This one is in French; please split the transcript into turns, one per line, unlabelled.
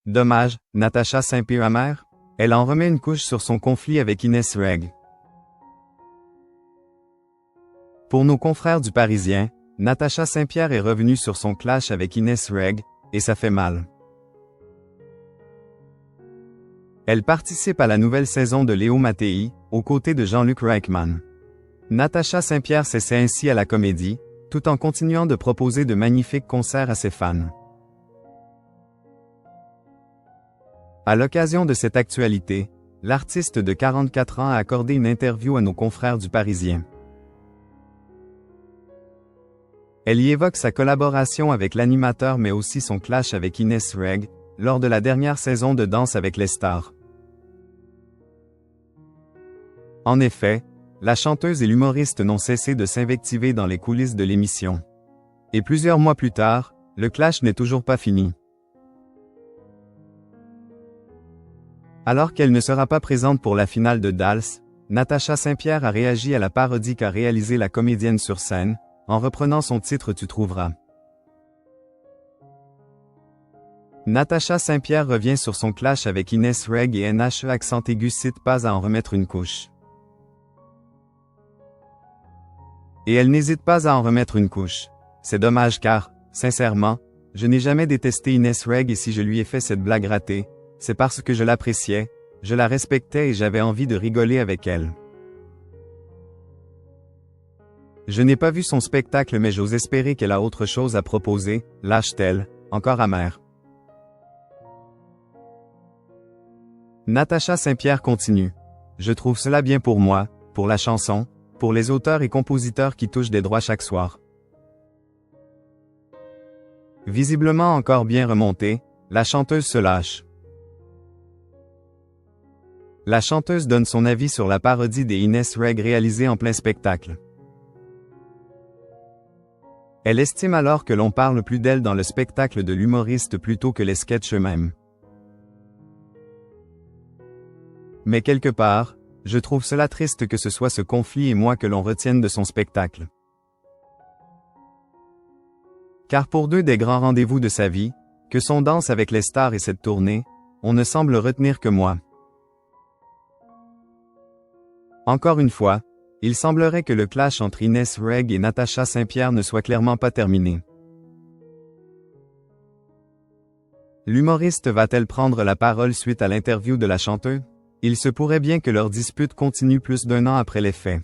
Dommage, Natacha Saint-Pierre. Elle en remet une couche sur son conflit avec Inès Reg. Pour nos confrères du Parisien, Natacha Saint-Pierre est revenue sur son clash avec Inès Reg, et ça fait mal. Elle participe à la nouvelle saison de Léo Mattei, aux côtés de Jean-Luc Reichmann. Natacha Saint-Pierre s'essaie ainsi à la comédie, tout en continuant de proposer de magnifiques concerts à ses fans. À l'occasion de cette actualité, l'artiste de 44 ans a accordé une interview à nos confrères du Parisien. Elle y évoque sa collaboration avec l'animateur mais aussi son clash avec Inès Reg, lors de la dernière saison de Danse avec les stars. En effet, la chanteuse et l'humoriste n'ont cessé de s'invectiver dans les coulisses de l'émission. Et plusieurs mois plus tard, le clash n'est toujours pas fini. Alors qu'elle ne sera pas présente pour la finale de Dals, Natacha Saint-Pierre a réagi à la parodie qu'a réalisée la comédienne sur scène, en reprenant son titre Tu trouveras. Natacha Saint-Pierre revient sur son clash avec Inès Reg et NHE accent aigu cite pas à en remettre une couche. Et elle n'hésite pas à en remettre une couche. C'est dommage car, sincèrement, je n'ai jamais détesté Inès Reg et si je lui ai fait cette blague ratée, c'est parce que je l'appréciais, je la respectais et j'avais envie de rigoler avec elle. Je n'ai pas vu son spectacle mais j'ose espérer qu'elle a autre chose à proposer, lâche-t-elle, encore amère. Natacha Saint-Pierre continue. Je trouve cela bien pour moi, pour la chanson, pour les auteurs et compositeurs qui touchent des droits chaque soir. Visiblement encore bien remontée, la chanteuse se lâche. La chanteuse donne son avis sur la parodie des Inès Reg réalisée en plein spectacle. Elle estime alors que l'on parle plus d'elle dans le spectacle de l'humoriste plutôt que les sketchs eux-mêmes. Mais quelque part, je trouve cela triste que ce soit ce conflit et moi que l'on retienne de son spectacle. Car pour deux des grands rendez-vous de sa vie, que sont Danse avec les stars et cette tournée, on ne semble retenir que moi. Encore une fois, il semblerait que le clash entre Inès Reg et Natacha Saint-Pierre ne soit clairement pas terminé. L'humoriste va-t-elle prendre la parole suite à l'interview de la chanteuse? Il se pourrait bien que leur dispute continue plus d'1 an après les faits.